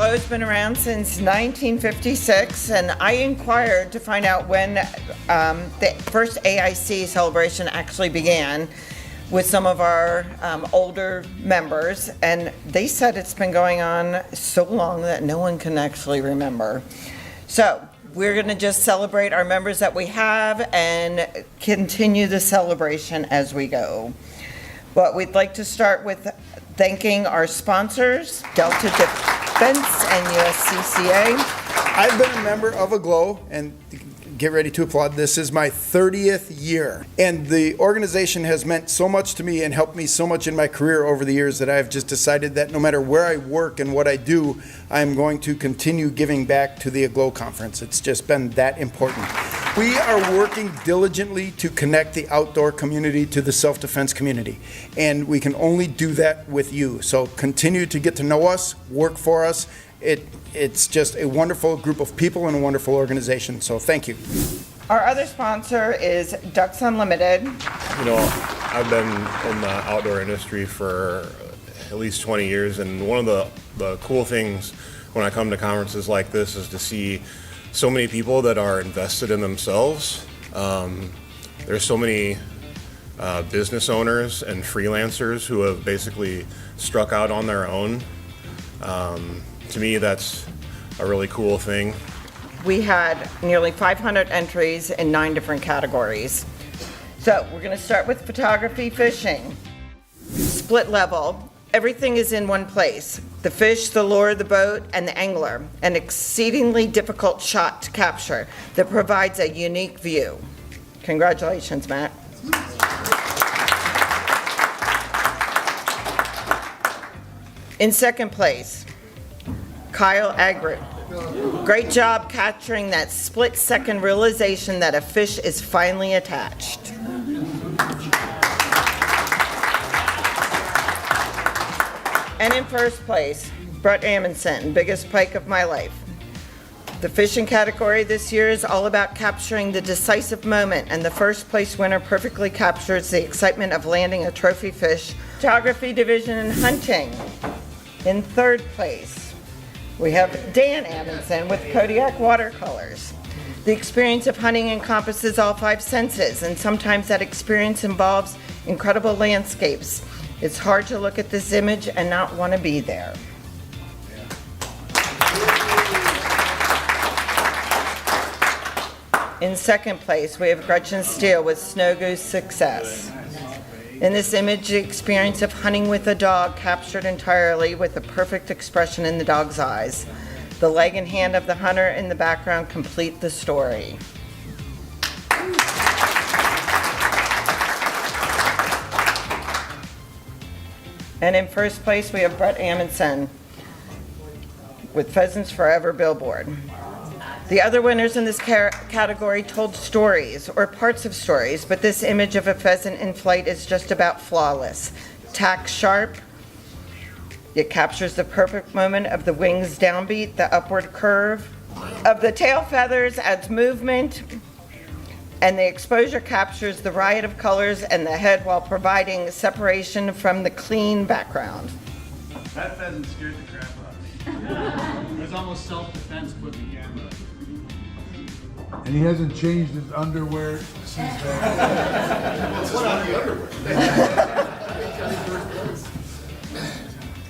AGLOW's been around since 1956, and I inquired to find out when the first AIC celebration actually began with some of our older members, and they said it's been going on so long that no one can actually remember. So we're going to just celebrate our members that we have and continue the celebration as we go. But we'd like to start with thanking our sponsors, Delta Defense and USCCA. I've been a member of AGLOW, and get ready to applaud. This is my 30th year. And the organization has meant so much to me and helped me so much in my career over the years that I've just decided that no matter where I work and what I do, I'm going to continue giving back to the AGLOW conference. It's just been that important. We are working diligently to connect the outdoor community to the self-defense community. And we can only do that with you. So continue to get to know us, work for us. It's just a wonderful group of people and a wonderful organization, so thank you. Our other sponsor is Ducks Unlimited. You know, I've been in the outdoor industry for at least 20 years, and one of the cool things when I come to conferences like this is to see so many people that are invested in themselves. There's so many business owners and freelancers who have basically struck out on their own. To me, that's a really cool thing. We had nearly 500 entries in 9 different categories. So we're going to start with photography fishing. Split level. Everything is in one place. The fish, the lure, the boat, and the angler. An exceedingly difficult shot to capture that provides a unique view. Congratulations, Matt. In second place, Kyle Agru. Great job capturing that split-second realization that a fish is finally attached. And in first place, Brett Amundsen, biggest pike of my life. The fishing category this year is all about capturing the decisive moment, and the first place winner perfectly captures the excitement of landing a trophy fish. Photography division and hunting. In third place, we have Dan Amundsen with Kodiak watercolors. The experience of hunting encompasses all 5 senses, and sometimes that experience involves incredible landscapes. It's hard to look at this image and not want to be there. In second place, we have Gretchen Steele with Snow Goose Success. In this image, the experience of hunting with a dog captured entirely with a perfect expression in the dog's eyes. The leg and hand of the hunter in the background complete the story. And in first place, we have Brett Amundsen with Pheasants Forever billboard. The other winners in this category told stories or parts of stories, but this image of a pheasant in flight is just about flawless. Tack sharp, it captures the perfect moment of the wings downbeat, the upward curve of the tail feathers adds movement, and the exposure captures the riot of colors and the head while providing separation from the clean background. That pheasant scared the crap out of me. It was almost self-defense putting the camera. And he hasn't changed his underwear since then. What on the underwear?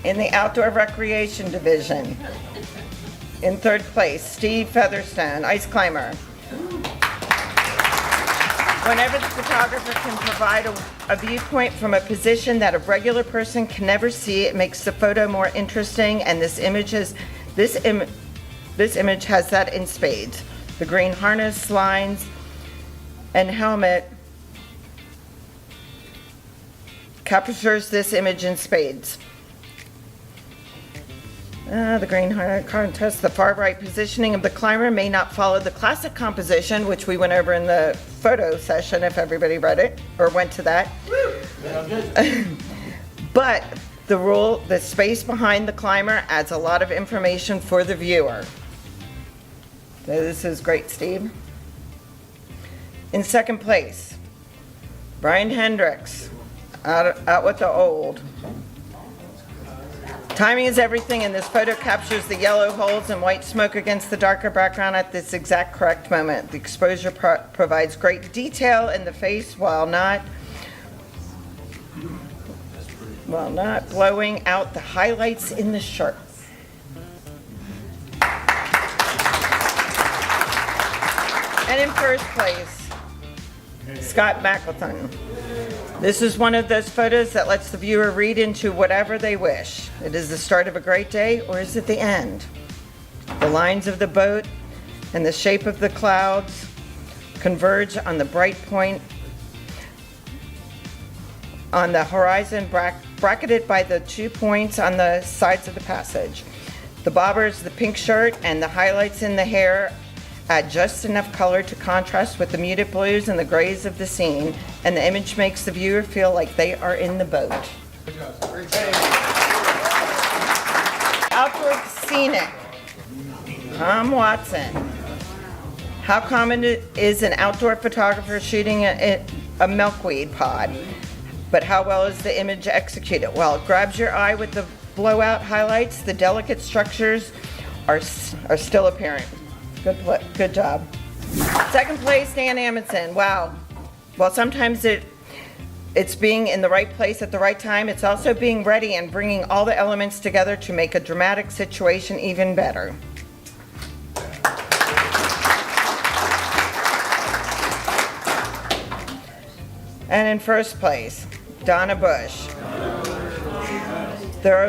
In the outdoor recreation division, in third place, Steve Featherstone, ice climber. Whenever the photographer can provide a viewpoint from a position that a regular person can never see, it makes the photo more interesting, and this image has that in spades. The green harness, lines, and helmet captures this image in spades. The green harness contest, the far right positioning of the climber may not follow the classic composition, which we went over in the photo session if everybody read it or went to that. But the space behind the climber adds a lot of information for the viewer. So this is great, Steve. In second place, Brian Hendricks, out with the old. Timing is everything, and this photo captures the yellow holes and white smoke against the darker background at this exact correct moment. The exposure provides great detail in the face while not blowing out the highlights in the shirt. And in first place, Scott Mackleton. This is one of those photos that lets the viewer read into whatever they wish. It is the start of a great day, or is it the end? The lines of the boat and the shape of the clouds converge on the bright point on the horizon, bracketed by the 2 points on the sides of the passage. The bobbers, the pink shirt, and the highlights in the hair add just enough color to contrast with the muted blues and the grays of the scene, and the image makes the viewer feel like they are in the boat. Outdoor scenic, Tom Watson. How common is an outdoor photographer shooting a milkweed pod? But how well is the image executed? Well, it grabs your eye with the blowout highlights. The delicate structures are still apparent. Good job. Second place, Dan Amundsen. Wow. Well, sometimes it's being in the right place at the right time. It's also being ready and bringing all the elements together to make a dramatic situation even better. And in first place, Donna Bush. There are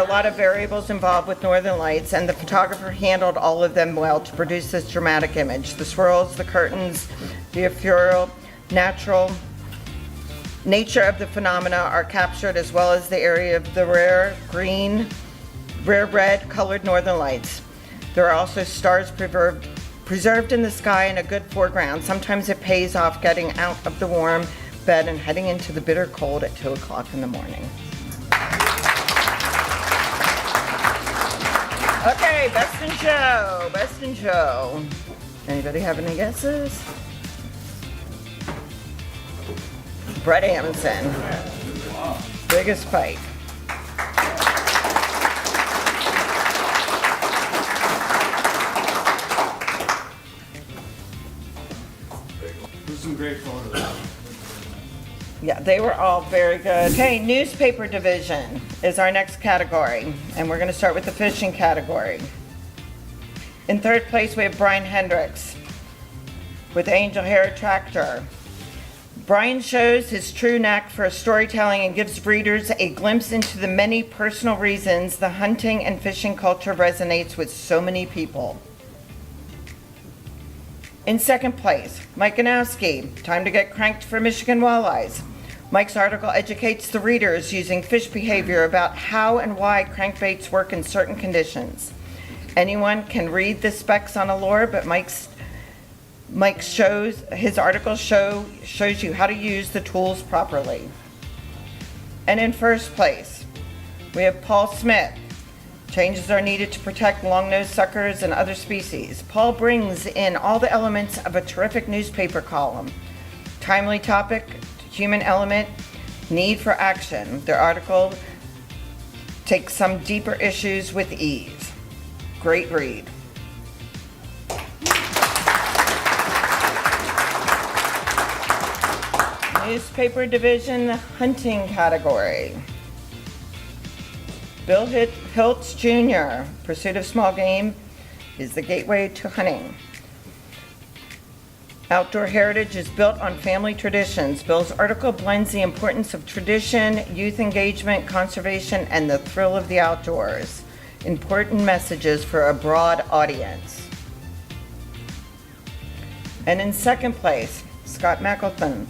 a lot of variables involved with Northern Lights, and the photographer handled all of them well to produce this dramatic image. The swirls, the curtains, the ethereal, natural nature of the phenomena are captured, as well as the area of the rare red colored Northern Lights. There are also stars preserved in the sky in a good foreground. Sometimes it pays off getting out of the warm bed and heading into the bitter cold at 2 o'clock in the morning. Okay, best in show. Anybody have any guesses? Brett Amundsen. Biggest pike. There's some great photos. Yeah, they were all very good. Okay, newspaper division is our next category, and we're going to start with the fishing category. In third place, we have Brian Hendricks with Angel Hair Tractor. Brian shows his true knack for storytelling and gives readers a glimpse into the many personal reasons the hunting and fishing culture resonates with so many people. In second place, Mike Ganowski, Time to Get Cranked for Michigan Walleyes. Mike's article educates the readers using fish behavior about how and why crankbaits work in certain conditions. Anyone can read the specs on a lure, but his article shows you how to use the tools properly. And in first place, we have Paul Smith. Changes are needed to protect long-nosed suckers and other species. Paul brings in all the elements of a terrific newspaper column. Timely topic, human element, need for action. Their article takes some deeper issues with ease. Great read. Newspaper division, hunting category. Bill Hiltz Jr., Pursuit of Small Game is the gateway to hunting. Outdoor heritage is built on family traditions. Bill's article blends the importance of tradition, youth engagement, conservation, and the thrill of the outdoors. Important messages for a broad audience. And in second place, Scott Mackleton.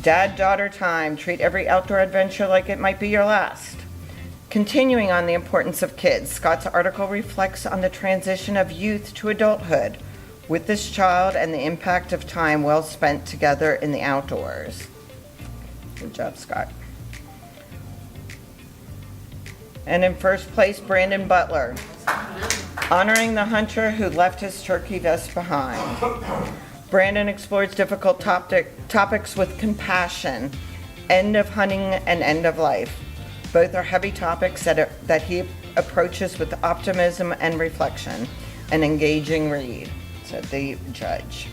Dad-daughter time. Treat every outdoor adventure like it might be your last. Continuing on the importance of kids, Scott's article reflects on the transition of youth to adulthood with this child and the impact of time well spent together in the outdoors. Good job, Scott. And in first place, Brandon Butler, honoring the hunter who left his turkey vest behind. Brandon explores difficult topics with compassion, end of hunting and end of life. Both are heavy topics that he approaches with optimism and reflection. An engaging read, said the judge.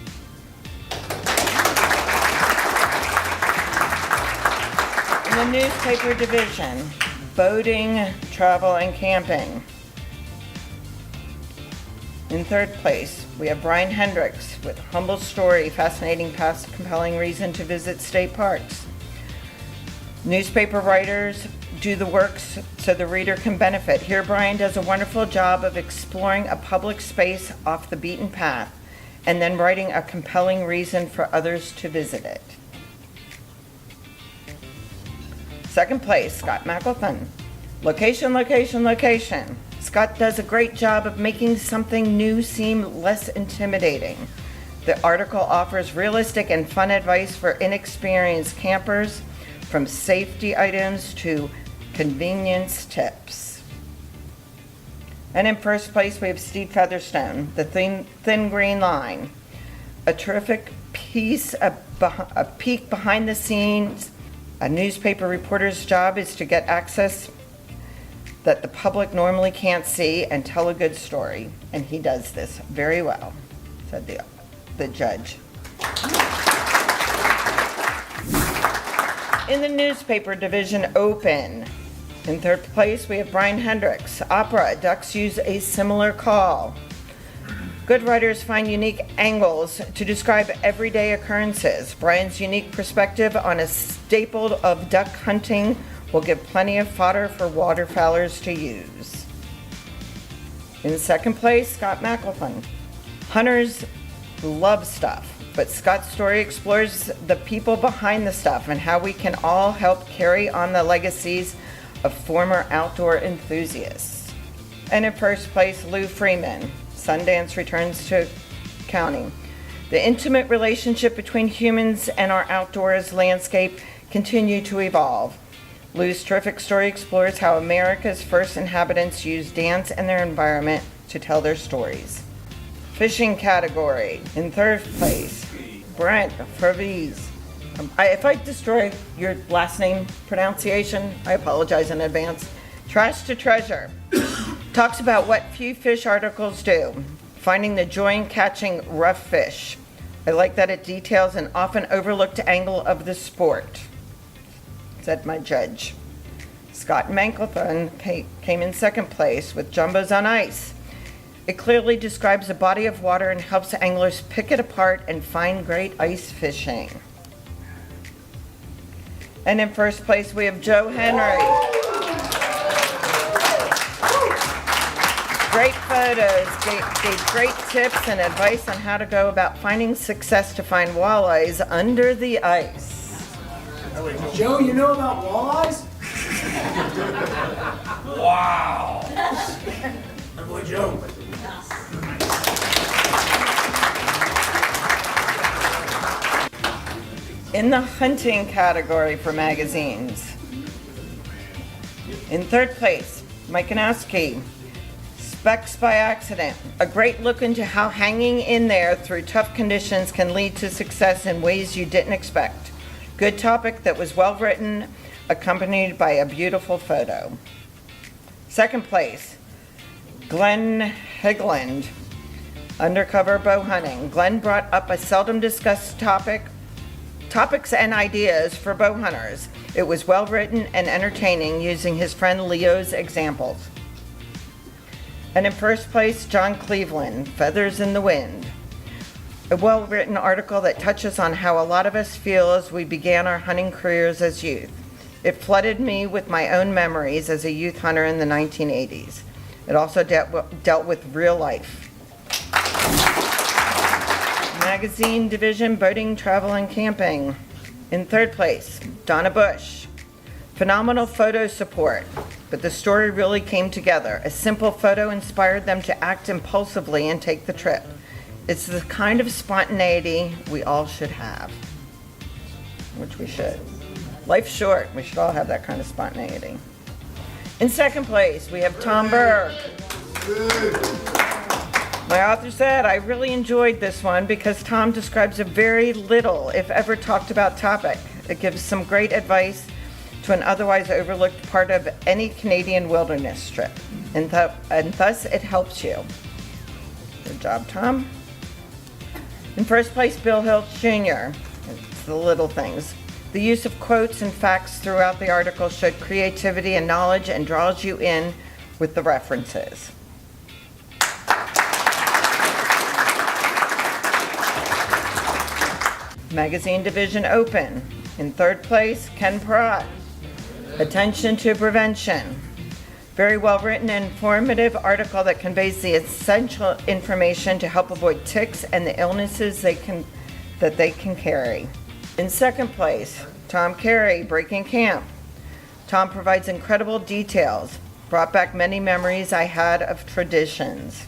In the newspaper division, boating, travel, and camping. In third place, we have Brian Hendricks with humble story, fascinating past, compelling reason to visit state parks. Newspaper writers do the work so the reader can benefit. Here, Brian does a wonderful job of exploring a public space off the beaten path and then writing a compelling reason for others to visit it. Second place, Scott McElphin. Location, location, location. Scott does a great job of making something new seem less intimidating. The article offers realistic and fun advice for inexperienced campers, from safety items to convenience tips. And in first place, we have Steve Featherstone, The Thin Green Line. A terrific piece, a peek behind the scenes. A newspaper reporter's job is to get access that the public normally can't see and tell a good story. And he does this very well, said the judge. In the newspaper division open, in third place, we have Brian Hendricks. Opera, ducks use a similar call. Good writers find unique angles to describe everyday occurrences. Brian's unique perspective on a staple of duck hunting will give plenty of fodder for waterfowlers to use. In second place, Scott McElphin. Hunters love stuff, but Scott's story explores the people behind the stuff and how we can all help carry on the legacies of former outdoor enthusiasts. And in first place, Lou Freeman. Sundance returns to county. The intimate relationship between humans and our outdoors landscape continue to evolve. Lou's terrific story explores how America's first inhabitants used dance and their environment to tell their stories. Fishing category. In third place, Brent Fervies. If I destroy your last name pronunciation, I apologize in advance. Trash to Treasure. Talks about what few fish articles do. Finding the joy in catching rough fish. I like that it details an often overlooked angle of the sport, said my judge. Scott McElphin came in second place with Jumbos on Ice. It clearly describes a body of water and helps anglers pick it apart and find great ice fishing. And in first place, we have Joe Henry. Great photos, gave great tips and advice on how to go about finding success to find walleyes under the ice. Joe, you know about walleyes? Wow. My boy Joe. In the hunting category for magazines, in third place, Mike Anowski. Specks by Accident, a great look into how hanging in there through tough conditions can lead to success in ways you didn't expect. Good topic that was well written, accompanied by a beautiful photo. Second place, Glenn Higland, Undercover Bow Hunting. Glenn brought up a seldom discussed topics and ideas for bow hunters. It was well written and entertaining using his friend Leo's examples. And in first place, John Cleveland, Feathers in the Wind. A well-written article that touches on how a lot of us feel as we began our hunting careers as youth. It flooded me with my own memories as a youth hunter in the 1980s. It also dealt with real life. Magazine division, Boating, Travel, and Camping. In third place, Donna Bush. Phenomenal photo support, but the story really came together. A simple photo inspired them to act impulsively and take the trip. It's the kind of spontaneity we all should have, which we should. Life's short. We should all have that kind of spontaneity. In second place, we have Tom Berg. My author said, I really enjoyed this one because Tom describes a very little, if ever talked about topic. It gives some great advice to an otherwise overlooked part of any Canadian wilderness trip, and thus it helps you. Good job, Tom. In first place, Bill Hill Jr. It's the little things. The use of quotes and facts throughout the article showed creativity and knowledge and draws you in with the references. Magazine Division Open. In third place, Ken Perrott. Attention to Prevention. Very well written and informative article that conveys the essential information to help avoid ticks and the illnesses that they can carry. In second place, Tom Carey, Breaking Camp. Tom provides incredible details, brought back many memories I had of traditions.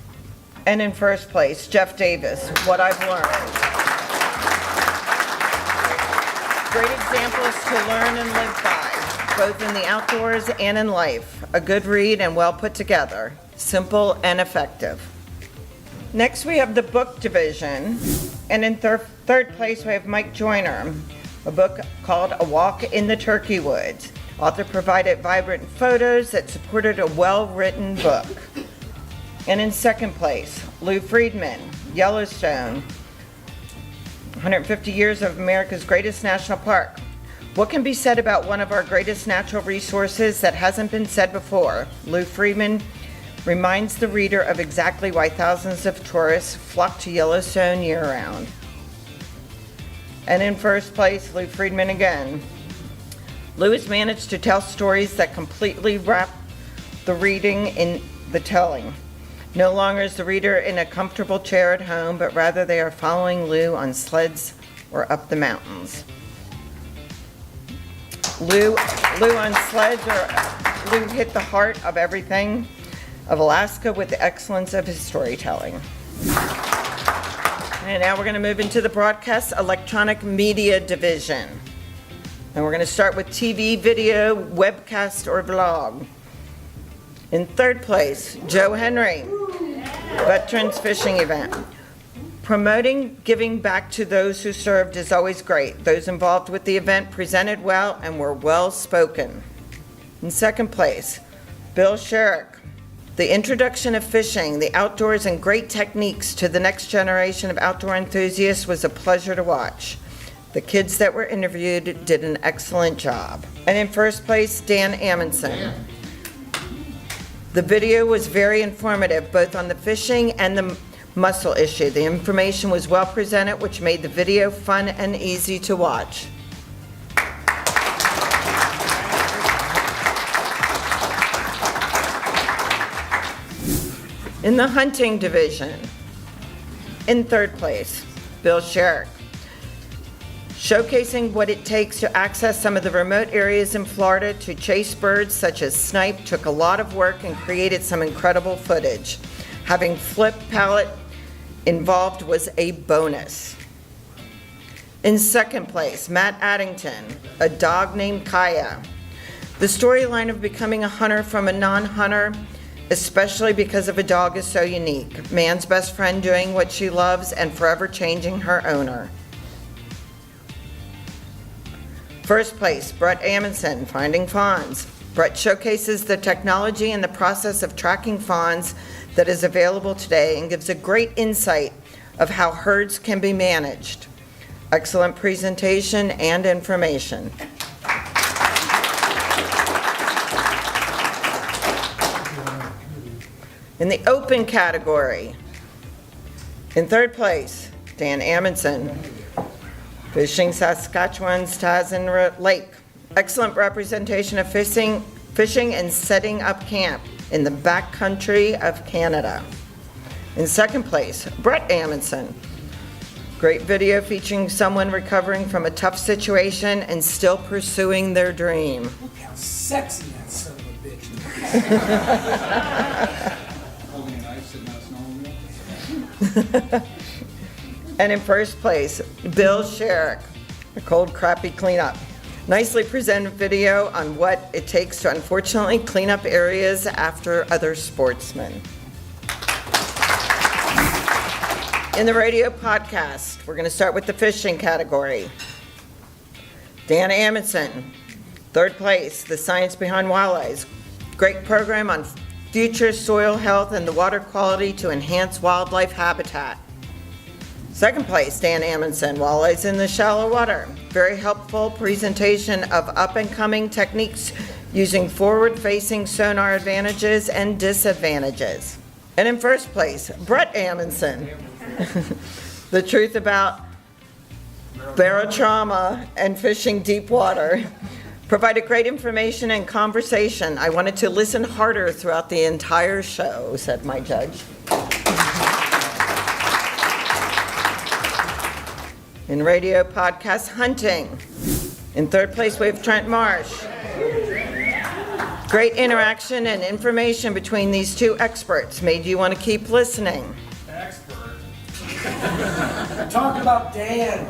And in first place, Jeff Davis, What I've Learned. Great examples to learn and live by, both in the outdoors and in life. A good read and well put together, simple and effective. Next we have the book division, and in third place we have Mike Joyner, a book called A Walk in the Turkey Woods. Author provided vibrant photos that supported a well-written book. And in second place, Lou Friedman, Yellowstone, 150 years of America's greatest national park. What can be said about one of our greatest natural resources that hasn't been said before? Lou Friedman reminds the reader of exactly why thousands of tourists flock to Yellowstone year-round. And in first place, Lou Friedman again. Lou has managed to tell stories that completely wrap the reading in the telling. No longer is the reader in a comfortable chair at home, but rather they are following Lou on sleds or up the mountains. Lou on sleds, or Lou hit the heart of everything of Alaska with the excellence of his storytelling. And now we're going to move into the broadcast electronic media division. And we're going to start with TV, video, webcast, or vlog. In third place, Joe Henry, Veterans Fishing Event. Promoting giving back to those who served is always great. Those involved with the event presented well and were well spoken. In second place, Bill Sherrick. The introduction of fishing, the outdoors, and great techniques to the next generation of outdoor enthusiasts was a pleasure to watch. The kids that were interviewed did an excellent job. And in first place, Dan Amundsen. The video was very informative, both on the fishing and the mussel issue. The information was well presented, which made the video fun and easy to watch. In the hunting division, in third place, Bill Sherrick. Showcasing what it takes to access some of the remote areas in Florida to chase birds such as snipe took a lot of work and created some incredible footage. Having flip palette involved was a bonus. In second place, Matt Addington, A Dog Named Kaya. The storyline of becoming a hunter from a non-hunter, especially because of a dog, is so unique. Man's best friend doing what she loves and forever changing her owner. First place, Brett Amundsen, Finding Fawns. Brett showcases the technology and the process of tracking fawns that is available today and gives a great insight of how herds can be managed. Excellent presentation and information. In the open category, in third place, Dan Amundsen, Fishing Saskatchewan's Tazen Lake. Excellent representation of fishing and setting up camp in the backcountry of Canada. In second place, Brett Amundsen. Great video featuring someone recovering from a tough situation and still pursuing their dream. Look how sexy that son of a bitch Holding a knife, sitting on a snowmobile. And in first place, Bill Sherrick, A Cold Crappie Cleanup. Nicely presented video on what it takes to unfortunately clean up areas after other sportsmen. In the radio podcast, we're going to start with the fishing category. Dan Amundsen, Third place, the science behind walleyes. Great program on future soil health and the water quality to enhance wildlife habitat. Second place, Dan Amundsen, walleyes in the shallow water. Very helpful presentation of up-and-coming techniques using forward-facing sonar advantages and disadvantages. And in first place, Brett Amundsen, the truth about barotrauma and fishing deep water. Provided great information and conversation. I wanted to listen harder throughout the entire show, said my judge. In radio podcast hunting. In third place, we have Trent Marsh. Great interaction and information between these two experts made you want to keep listening. Expert. Talk about Dan.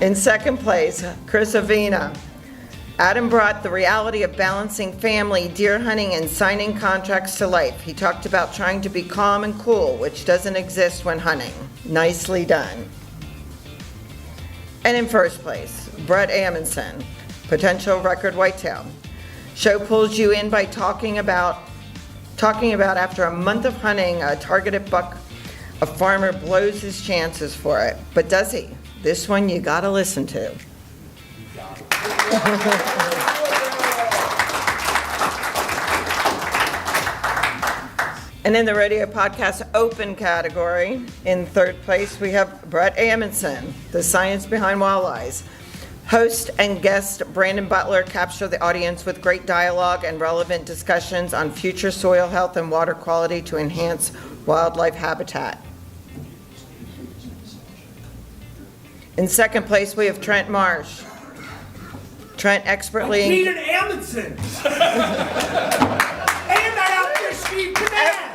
In second place, Chris Avina. Adam brought the reality of balancing family, deer hunting, and signing contracts to life. He talked about trying to be calm and cool, which doesn't exist when hunting. Nicely done. And in first place, Brett Amundsen, potential record whitetail. Show pulls you in by talking about after a month of hunting a targeted buck, a farmer blows his chances for it. But does he? This one you gotta listen to. And in the radio podcast open category, in third place, we have Brett Amundsen, the science behind walleyes. Host and guest Brandon Butler capture the audience with great dialogue and relevant discussions on future soil health and water quality to enhance wildlife habitat. In second place, we have Trent Marsh. Trent expertly... Need an Amundsen. And I outfish Steve Canaz.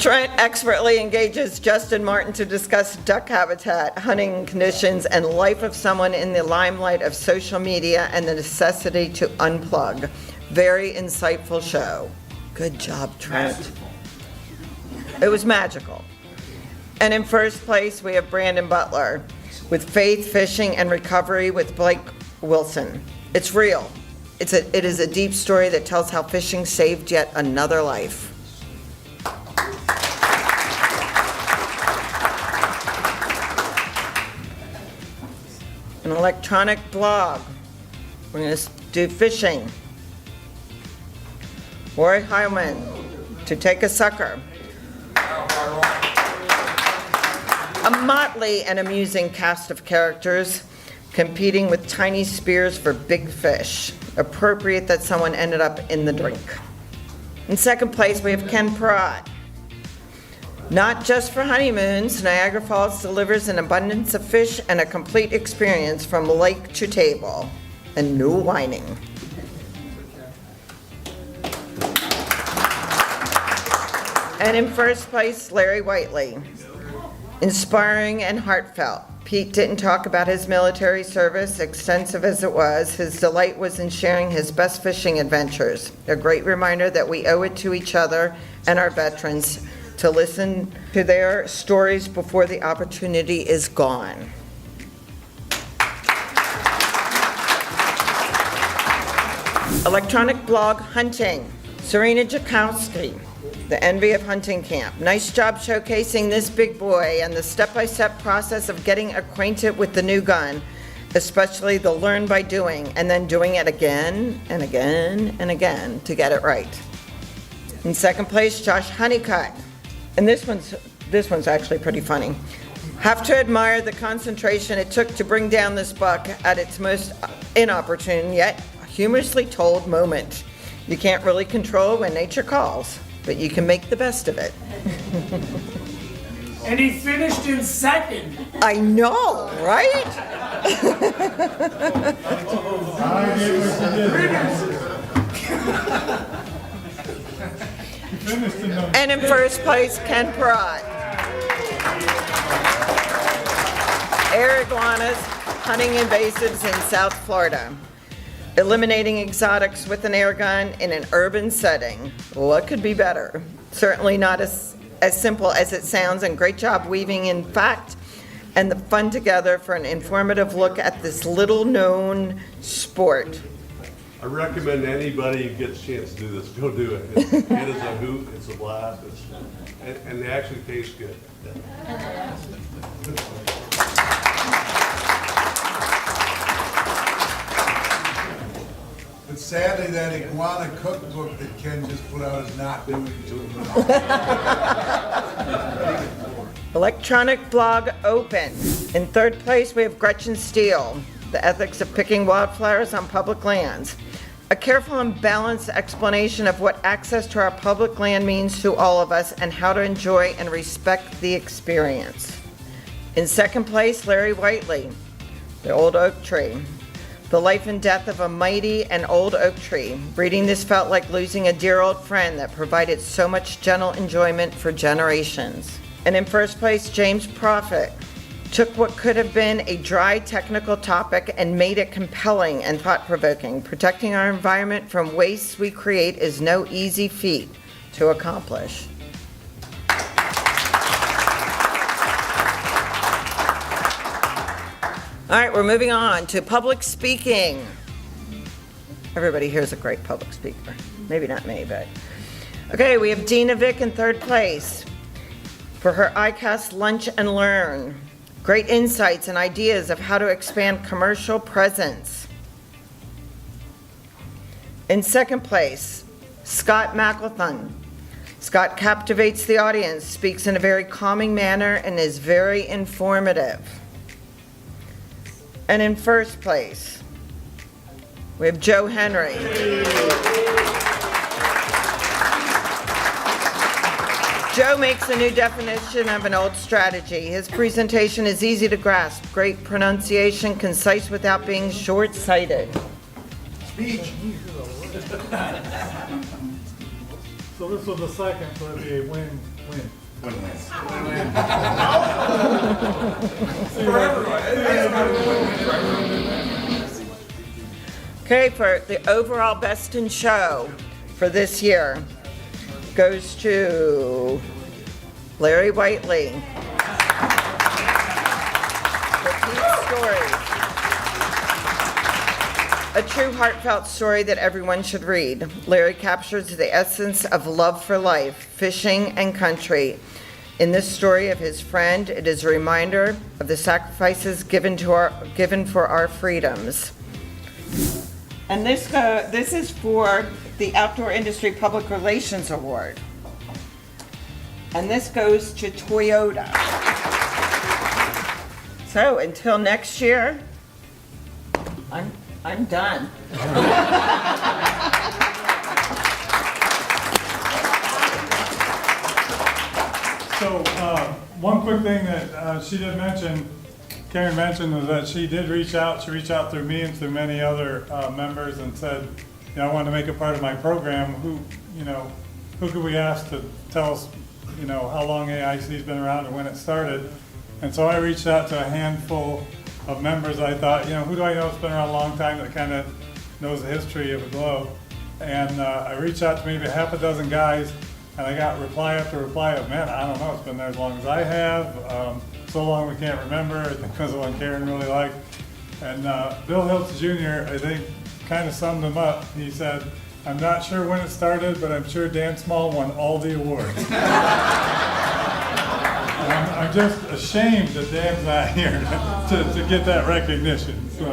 Trent expertly engages Justin Martin to discuss duck habitat, hunting conditions, and life of someone in the limelight of social media and the necessity to unplug. Very insightful show. Good job, Trent. It was magical. And in first place, we have Brandon Butler with Faith, Fishing, and Recovery with Blake Wilson. It's real. It is a deep story that tells how fishing saved yet another life. An electronic blog. We're going to do fishing. Roy Hyman, To Take a Sucker. A motley and amusing cast of characters competing with tiny spears for big fish. Appropriate that someone ended up in the drink. In second place, we have Ken Pratt. Not just for honeymoons, Niagara Falls delivers an abundance of fish and a complete experience from lake to table. And no whining. And in first place, Larry Whiteley. Inspiring and heartfelt. Pete didn't talk about his military service, extensive as it was. His delight was in sharing his best fishing adventures. A great reminder that we owe it to each other and our veterans to listen to their stories before the opportunity is gone. Electronic blog hunting. Serena Jakowski, the envy of hunting camp. Nice job showcasing this big boy and the step-by-step process of getting acquainted with the new gun, especially the learn by doing, and then doing it again and again and again to get it right. In second place, Josh Honeycutt. And this one's actually pretty funny. Have to admire the concentration it took to bring down this buck at its most inopportune yet humorously told moment. You can't really control when nature calls, but you can make the best of it. And he finished in second. I know, right? And in first place, Ken Pratt. Air iguanas, hunting invasives in South Florida. Eliminating exotics with an air gun in an urban setting. What could be better? Certainly not as simple as it sounds, and great job weaving in fact and the fun together for an informative look at this little-known sport. I recommend anybody who gets a chance to do this, go do it. It is a hoot, it's a blast, and they actually taste good. But sadly, that iguana cookbook that Ken just put out is not doing too well. Electronic blog open. In third place, we have Gretchen Steele, The Ethics of Picking Wildflowers on Public Lands. A careful and balanced explanation of what access to our public land means to all of us and how to enjoy and respect the experience. In second place, Larry Whiteley, The Old Oak Tree. The life and death of a mighty and old oak tree. Reading this felt like losing a dear old friend that provided so much gentle enjoyment for generations. And in first place, James Prophet took what could have been a dry technical topic and made it compelling and thought-provoking. Protecting our environment from wastes we create is no easy feat to accomplish. All right, we're moving on to public speaking. Everybody here is a great public speaker. Maybe not me, but. Okay, we have Dina Vick in third place for her ICAST Lunch and Learn. Great insights and ideas of how to expand commercial presence. In second place, Scott McElthon. Scott captivates the audience, speaks in a very calming manner, and is very informative. And in first place, we have Joe Henry. Joe makes a new definition of an old strategy. His presentation is easy to grasp, great pronunciation, concise without being short-sighted. Speech. So this was the second, so it'd be a win-win. Okay, for the overall best in show for this year goes to Larry Whiteley. Repeat stories. A true heartfelt story that everyone should read. Larry captures the essence of love for life, fishing, and country. In this story of his friend, it is a reminder of the sacrifices given for our freedoms. And this is for the Outdoor Industry Public Relations Award. And this goes to Toyota. So until next year, I'm done. So, one quick thing that she did mention, Karen mentioned, was that she did reach out. She reached out through me and through many other members and said, you know, I want to make a part of my program. Who could we ask to tell us, you know, how long AIC's been around and when it started? And so I reached out to a handful of members. I thought, you know, who do I know that's been around a long time that kind of knows the history of AGLOW? And I reached out to maybe half a dozen guys, and I got reply after reply of, man, I don't know, it's been there as long as I have, so long we can't remember, because of one Karen really liked. And Bill Hiltz Jr., I think, kind of summed them up. He said, I'm not sure when it started, but I'm sure Dan Small won all the awards. I'm just ashamed that Dan's not here to get that recognition. So.